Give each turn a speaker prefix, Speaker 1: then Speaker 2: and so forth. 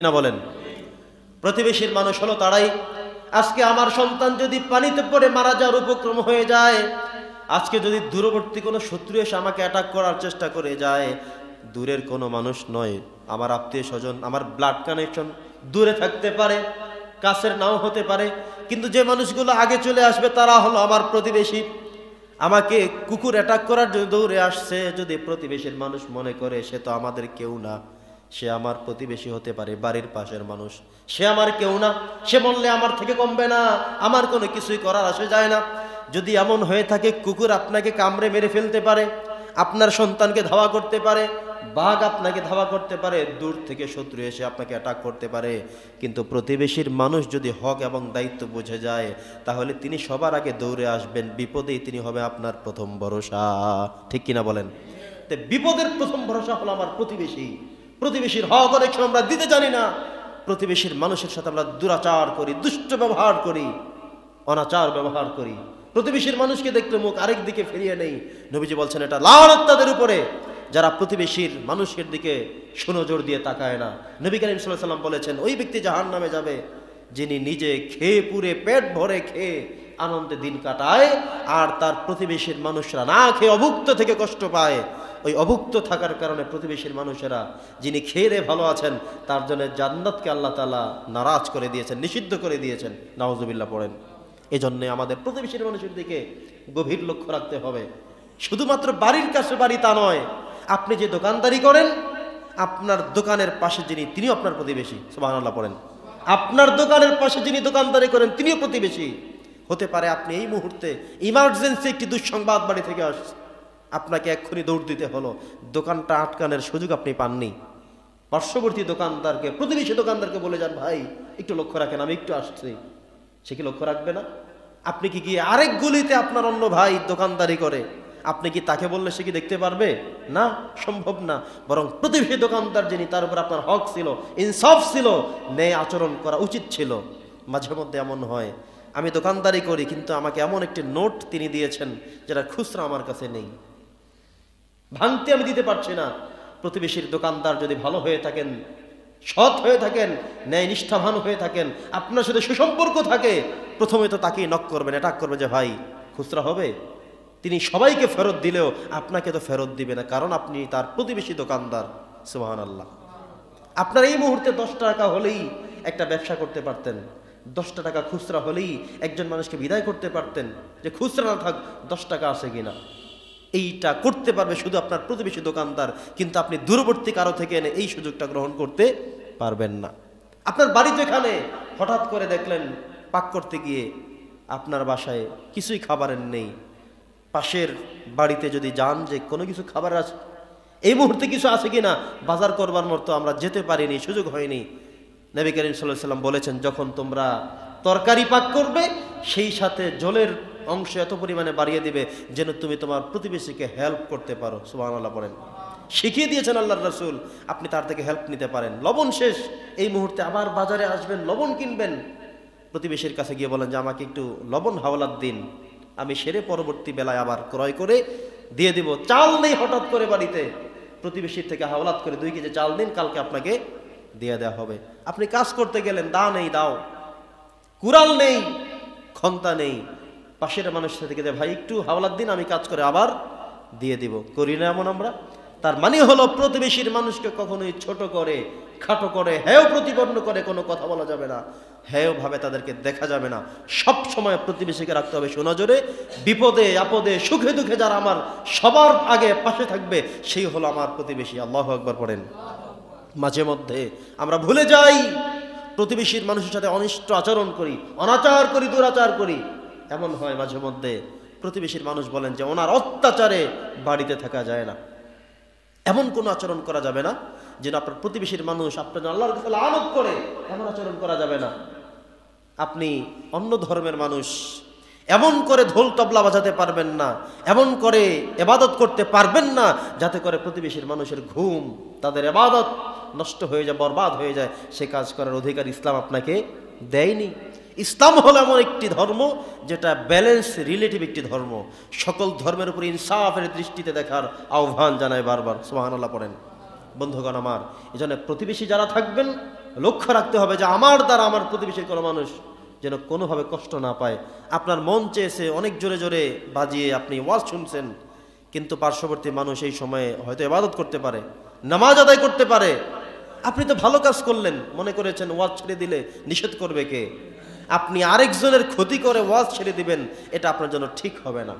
Speaker 1: না বলেন? প্রতিবেশীর মানুষ হলো তারাই, আজকে আমার সন্তান যদি পানিতে পড়ে মারা যাওয়ার উপক্রম হয়ে যায়, আজকে যদি দূরবর্তী কোনো শত্রু এসে আমাকে অ্যাটাক করার চেষ্টা করে যায়, দূরের কোনো মানুষ নয়, আমার আত্মীয় স্বজন, আমার ব্লাড কানেকশন দূরে থাকতে পারে, কাছের নাও হতে পারে, কিন্তু যে মানুষগুলো আগে চলে আসবে তারা হলো আমার প্রতিবেশী। আমাকে কুকুর অ্যাটাক করার জন্য দৌড়ে আসছে, যদি প্রতিবেশীর মানুষ মনে করে সে তো আমাদের কেউ না, সে আমার প্রতিবেশী হতে পারে, বাড়ির পাশের মানুষ, সে আমার কেউ না, সে বললে আমার থেকে কমবে না, আমার কোনো কিছুই করার আসে যায় না। যদি এমন হয়ে থাকে, কুকুর আপনাকে কামড়ে মেরে ফেলতে পারে, আপনার সন্তানকে ধাওয়া করতে পারে, বাঘ আপনাকে ধাওয়া করতে পারে, দূর থেকে শত্রু এসে আপনাকে অ্যাটাক করতে পারে, কিন্তু প্রতিবেশীর মানুষ যদি হক এবং দায়িত্ব বুঝে যায়, তাহলে তিনি সবার আগে দৌড়ে আসবেন, বিপদেই তিনি হবে আপনার প্রথম ভরসা। ঠিক কিনা বলেন? তো বিপদের প্রথম ভরসা হলো আমার প্রতিবেশী। প্রতিবেশীর হক অনেক সময় আমরা দিতে জানি না, প্রতিবেশীর মানুষের সাথে আমরা দুরাচার করি, দুষ্ট ব্যবহার করি, অনাচার ব্যবহার করি, প্রতিবেশীর মানুষকে দেখলে মুখ আরেক দিকে ফিরিয়ে নেই। নবীজি বলছেন এটা লানত তাদের উপরে যারা প্রতিবেশীর মানুষের দিকে সুনজর দিয়ে তাকায় না। নবী করিম সাল্লাল্লাহু আলাইহি ওয়াসাল্লাম বলেছেন ওই ব্যক্তি জাহান্নামে যাবে যিনি নিজে খেয়ে পুরে পেট ভরে খেয়ে আনন্দে দিন কাটায়, আর তার প্রতিবেশীর মানুষরা না খেয়ে অভুক্ত থেকে কষ্ট পায়। ওই অভুক্ত থাকার কারণে প্রতিবেশীর মানুষেরা যিনি খেয়ে ভালো আছেন তার জন্য জান্নাতকে আল্লাহ তাআলা নারাজ করে দিয়েছেন, নিষিদ্ধ করে দিয়েছেন। নাউজুবিল্লাহ পড়েন। এজন্যে আমাদের প্রতিবেশীর মানুষের দিকে গভীর লক্ষ্য রাখতে হবে। শুধুমাত্র বাড়ির কাছে বাড়ি তা নয়, আপনি যে দোকানদারি করেন আপনার দোকানের পাশে যিনি তিনিও আপনার প্রতিবেশী। সুবহানাল্লাহ পড়েন। আপনার দোকানের পাশে যিনি দোকানদারি করেন তিনিও প্রতিবেশী। হতে পারে আপনি এই মুহূর্তে ইমার্জেন্সি একটি দুঃসংবাদ বাড়ি থেকে আসছে, আপনাকে এক্ষুনি দৌড় দিতে হলো, দোকানটা আটকানোর সুযোগ আপনি পাননি, পার্শ্ববর্তী দোকানদারকে, প্রতিবেশী দোকানদারকে বলে যান ভাই একটু লক্ষ্য রাখেন আমি একটু আসছি। সে কি লক্ষ্য রাখবে না? আপনি কি গিয়ে আরেক গলিতে আপনার অন্য ভাই দোকানদারি করে, আপনি কি তাকে বললে সে কি দেখতে পারবে? না, সম্ভব না। বরং প্রতিবেশী দোকানদার যিনি, তার উপর আপনার হক ছিল, ইনসাফ ছিল, ন্যায় আচরণ করা উচিত ছিল। মাঝে মধ্যে এমন হয় আমি দোকানদারি করি কিন্তু আমাকে এমন একটি নোট তিনি দিয়েছেন যেটা খুচরা আমার কাছে নেই, ভাঙতে আমি দিতে পারছি না। প্রতিবেশীর দোকানদার যদি ভালো হয়ে থাকেন, সৎ হয়ে থাকেন, ন্যায় নিষ্ঠাবান হয়ে থাকেন, আপনার সাথে সুসম্পর্ক থাকে, প্রথমে তো তাকেই নক করবেন, অ্যাটাক করবে যে ভাই খুচরা হবে। তিনি সবাইকে ফেরত দিলেও আপনাকে তো ফেরত দিবে না, কারণ আপনি তার প্রতিবেশী দোকানদার। সুবহানাল্লাহ। আপনার এই মুহূর্তে 10 টাকা হলেই একটা ব্যবসা করতে পারতেন, 10 টাকা খুচরা হলেই একজন মানুষকে বিদায় করতে পারতেন, যে খুচরা না থাক 10 টাকা আছে কিনা। এইটা করতে পারবে শুধু আপনার প্রতিবেশী দোকানদার, কিন্তু আপনি দূরবর্তী কারো থেকে এনে এই সুযোগটা গ্রহণ করতে পারবেন না। আপনার বাড়িতে এখানে হঠাৎ করে দেখলেন পাক করতে গিয়ে আপনার বাসায় কিছুই খাবারের নেই, পাশের বাড়িতে যদি যান যে কোনো কিছু খাবার আছে, এই মুহূর্তে কিছু আছে কিনা বাজার করবার মতো আমরা যেতে পারিনি, সুযোগ হয়নি। নবী করিম সাল্লাল্লাহু আলাইহি ওয়াসাল্লাম বলেছেন যখন তোমরা তরকারি পাক করবে সেই সাথে জলের অংশ এত পরিমাণে বাড়িয়ে দিবে যেন তুমি তোমার প্রতিবেশীকে হেল্প করতে পারো। সুবহানাল্লাহ পড়েন। শিখিয়ে দিয়েছেন আল্লাহর রাসূল, আপনি তার থেকে হেল্প নিতে পারেন। লবণ শেষ, এই মুহূর্তে আবার বাজারে আসবেন, লবণ কিনবেন, প্রতিবেশীর কাছে গিয়ে বলেন যে আমাকে একটু লবণ হাওলাত দিন, আমি সেরে পরবর্তী বেলায় আবার ক্রয় করে দিয়ে দিব। চাল নেই হঠাৎ করে বাড়িতে, প্রতিবেশীর থেকে হাওলাত করে 2 কেজি চাল দিন, কালকে আপনাকে দিয়ে দেওয়া হবে। আপনি কাজ করতে গেলেন, দা নেই দাও, কুড়াল নেই, খন্তা নেই, পাশের মানুষের থেকে ভাই একটু হাওলাত দিন, আমি কাজ করে আবার দিয়ে দিব। করি না এমন আমরা? তার মানে হলো প্রতিবেশীর মানুষকে কখনোই ছোট করে, খাটো করে, হেয় প্রতিপন্ন করে কোনো কথা বলা যাবে না, হেয় ভাবে তাদেরকে দেখা যাবে না। সব সময় প্রতিবেশীকে রাখতে হবে সুনজরে। বিপদে আপদে সুখে দুঃখে যারা আমার সবার আগে পাশে থাকবে সেই হলো আমার প্রতিবেশী। আল্লাহু আকবার পড়েন। মাঝে মধ্যে আমরা ভুলে যাই, প্রতিবেশীর মানুষের সাথে অনিষ্ট আচরণ করি, অনাচার করি, দুরাচার করি। এমন হয় মাঝে মধ্যে প্রতিবেশীর মানুষ বলেন যে ওনার অত্যাচারে বাড়িতে থাকা যায় না। এমন কোনো আচরণ করা যাবে না যেন আপনার প্রতিবেশীর মানুষ আপনার আল্লাহর কাছে লানত করে, এমন আচরণ করা যাবে না। আপনি অন্য ধর্মের মানুষ, এমন করে ঢোল তবলা বাজাতে পারবেন না, এমন করে ইবাদত করতে পারবেন না যাতে করে প্রতিবেশীর মানুষের ঘুম, তাদের ইবাদত নষ্ট হয়ে যায়, বরবাদ হয়ে যায়। সে কাজ করার অধিকার ইসলাম আপনাকে দেয়নি। ইসলাম হলো এমন একটি ধর্ম যেটা ব্যালেন্স রিলেটিভ একটি ধর্ম, সকল ধর্মের উপর ইনসাফের দৃষ্টিতে দেখার আহ্বান জানায় বারবার। সুবহানাল্লাহ পড়েন। বন্ধুগণ আমার, এজন্য প্রতিবেশী যারা থাকবেন লক্ষ্য রাখতে হবে যে আমার দ্বারা আমার প্রতিবেশীর কোনো মানুষ যেন কোনোভাবে কষ্ট না পায়। আপনার মন চেয়েছে অনেক জোরে জোরে বাজিয়ে আপনি ওয়াজ শুনছেন, কিন্তু পার্শ্ববর্তী মানুষ এই সময়ে হয়তো ইবাদত করতে পারে, নামাজ আদায় করতে পারে। আপনি তো ভালো কাজ করলেন, মনে করেছেন ওয়াজ ছেড়ে দিলে নিষেধ করবে কে? আপনি আরেকজনের ক্ষতি করে ওয়াজ ছেড়ে দিবেন, এটা আপনার জন্য ঠিক হবে না।